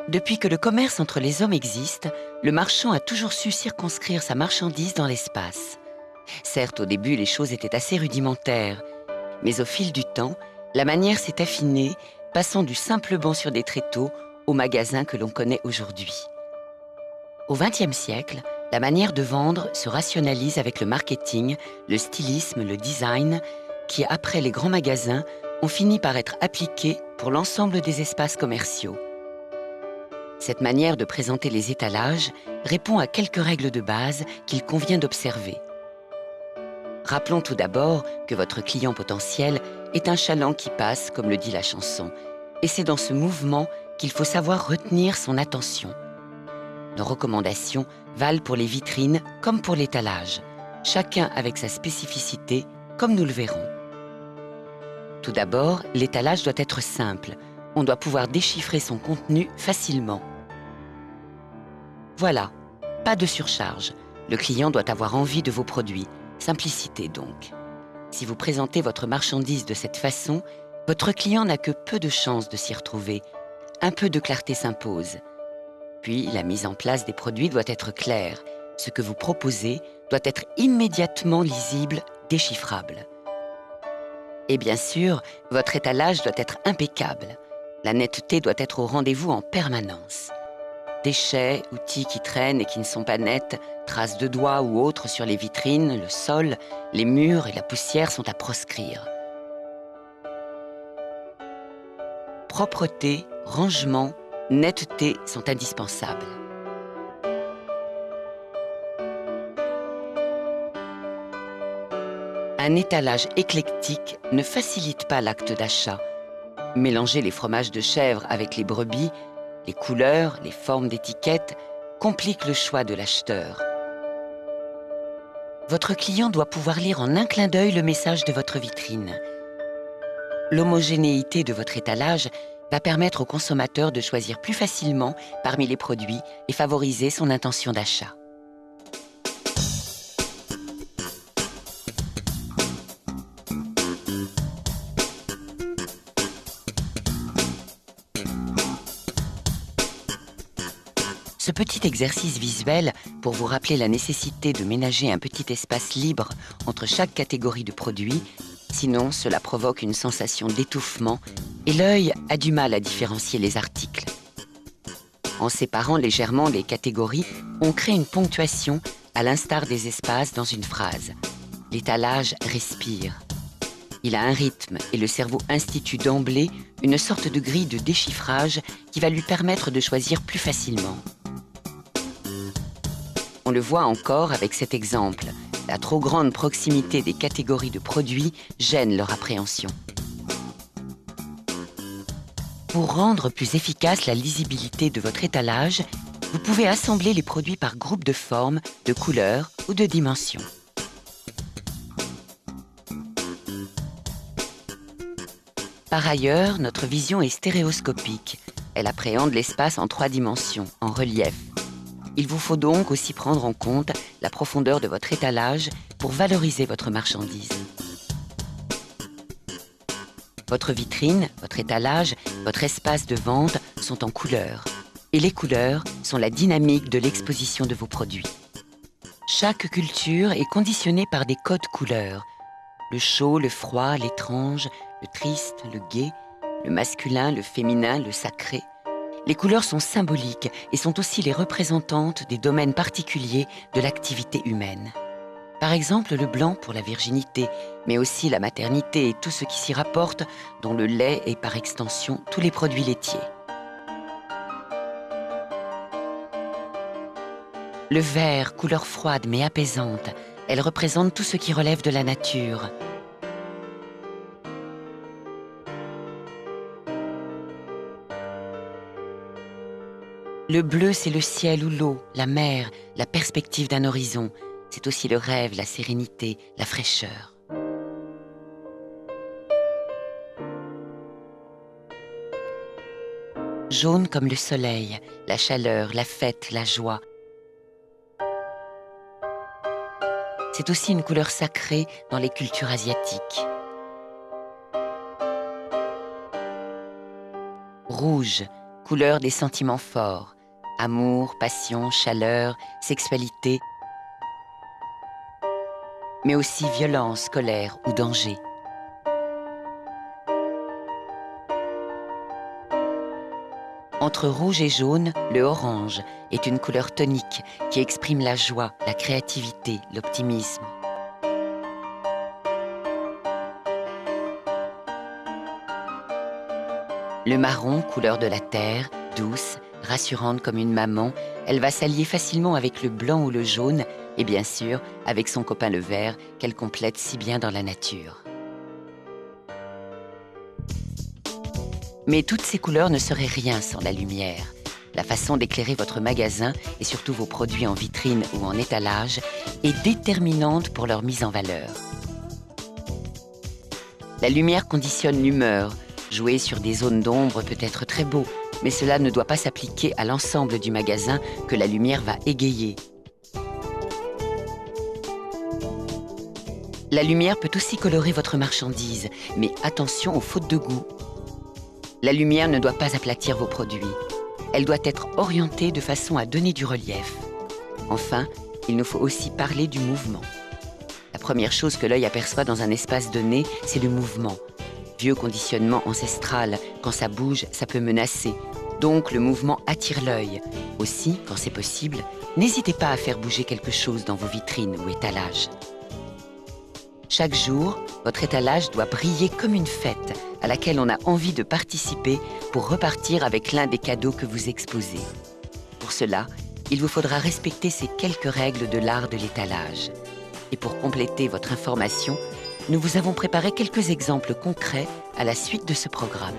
Depuis que le commerce entre les hommes existe, le marchand a toujours su circonscrire sa marchandise dans l'espace. Certes, au début, les choses étaient assez rudimentaires, mais au fil du temps, la manière s'est affinée, passant du simple banc sur des tréteaux au magasin que l'on connaît aujourd'hui. Au XXe siècle, la manière de vendre se rationalise avec le marketing, le stylisme, le design, qui, après les grands magasins, ont fini par être appliqués pour l'ensemble des espaces commerciaux. Cette manière de présenter les étalages répond à quelques règles de base qu'il convient d'observer. Rappelons tout d'abord que votre client potentiel est un chaland qui passe, comme le dit la chanson, et c'est dans ce mouvement qu'il faut savoir retenir son attention. Nos recommandations valent pour les vitrines comme pour l'étalage, chacun avec sa spécificité, comme nous le verrons. Tout d'abord, l'étalage doit être simple. On doit pouvoir déchiffrer son contenu facilement. Voilà, pas de surcharge. Le client doit avoir envie de vos produits. Simplicité donc. Si vous présentez votre marchandise de cette façon, votre client n'a que peu de chances de s'y retrouver. Un peu de clarté s'impose. Puis, la mise en place des produits doit être claire. Ce que vous proposez doit être immédiatement lisible, déchiffrable. Et bien sûr, votre étalage doit être impeccable. La netteté doit être au rendez-vous en permanence. Déchets, outils qui traînent et qui ne sont pas nets, traces de doigts ou autres sur les vitrines, le sol, les murs et la poussière sont à proscrire. Propreté, rangement, netteté sont indispensables. Un étalage éclectique ne facilite pas l'acte d'achat. Mélanger les fromages de chèvre avec les brebis, les couleurs, les formes d'étiquettes complique le choix de l'acheteur. Votre client doit pouvoir lire en un clin d'œil le message de votre vitrine. L'homogénéité de votre étalage va permettre au consommateur de choisir plus facilement parmi les produits et favoriser son intention d'achat. Ce petit exercice visuel, pour vous rappeler la nécessité de ménager un petit espace libre entre chaque catégorie de produits, sinon cela provoque une sensation d'étouffement et l'œil a du mal à différencier les articles. En séparant légèrement les catégories, on crée une ponctuation à l'instar des espaces dans une phrase. L'étalage respire. Il a un rythme et le cerveau institue d'emblée une sorte de grille de déchiffrage qui va lui permettre de choisir plus facilement. On le voit encore avec cet exemple. La trop grande proximité des catégories de produits gêne leur appréhension. Pour rendre plus efficace la lisibilité de votre étalage, vous pouvez assembler les produits par groupe de formes, de couleurs ou de dimensions. Par ailleurs, notre vision est stéréoscopique. Elle appréhende l'espace en 3 dimensions, en relief. Il vous faut donc aussi prendre en compte la profondeur de votre étalage pour valoriser votre marchandise. Votre vitrine, votre étalage, votre espace de vente sont en couleurs. Et les couleurs sont la dynamique de l'exposition de vos produits. Chaque culture est conditionnée par des codes couleurs. Le chaud, le froid, l'étrange, le triste, le gai, le masculin, le féminin, le sacré. Les couleurs sont symboliques et sont aussi les représentantes des domaines particuliers de l'activité humaine. Par exemple, le blanc pour la virginité, mais aussi la maternité et tout ce qui s'y rapporte, dont le lait et par extension tous les produits laitiers. Le vert, couleur froide mais apaisante, elle représente tout ce qui relève de la nature. Le bleu, c'est le ciel ou l'eau, la mer, la perspective d'un horizon. C'est aussi le rêve, la sérénité, la fraîcheur. Jaune comme le soleil, la chaleur, la fête, la joie. C'est aussi une couleur sacrée dans les cultures asiatiques. Rouge, couleur des sentiments forts, amour, passion, chaleur, sexualité, mais aussi violence, colère ou danger. Entre rouge et jaune, le orange est une couleur tonique qui exprime la joie, la créativité, l'optimisme. Le marron, couleur de la terre, douce, rassurante comme une maman, elle va s'allier facilement avec le blanc ou le jaune et bien sûr avec son copain le vert qu'elle complète si bien dans la nature. Mais toutes ces couleurs ne seraient rien sans la lumière. La façon d'éclairer votre magasin et surtout vos produits en vitrine ou en étalage est déterminante pour leur mise en valeur. La lumière conditionne l'humeur. Jouer sur des zones d'ombre peut être très beau, mais cela ne doit pas s'appliquer à l'ensemble du magasin que la lumière va égayer. La lumière peut aussi colorer votre marchandise, mais attention aux fautes de goût. La lumière ne doit pas aplatir vos produits. Elle doit être orientée de façon à donner du relief. Enfin, il nous faut aussi parler du mouvement. La première chose que l'œil aperçoit dans un espace donné, c'est le mouvement. Vieux conditionnement ancestral, quand ça bouge, ça peut menacer. Donc le mouvement attire l'œil. Aussi, quand c'est possible, n'hésitez pas à faire bouger quelque chose dans vos vitrines ou étalages. Chaque jour, votre étalage doit briller comme une fête à laquelle on a envie de participer pour repartir avec l'un des cadeaux que vous exposez. Pour cela, il vous faudra respecter ces quelques règles de l'art de l'étalage. Et pour compléter votre information, nous vous avons préparé quelques exemples concrets à la suite de ce programme.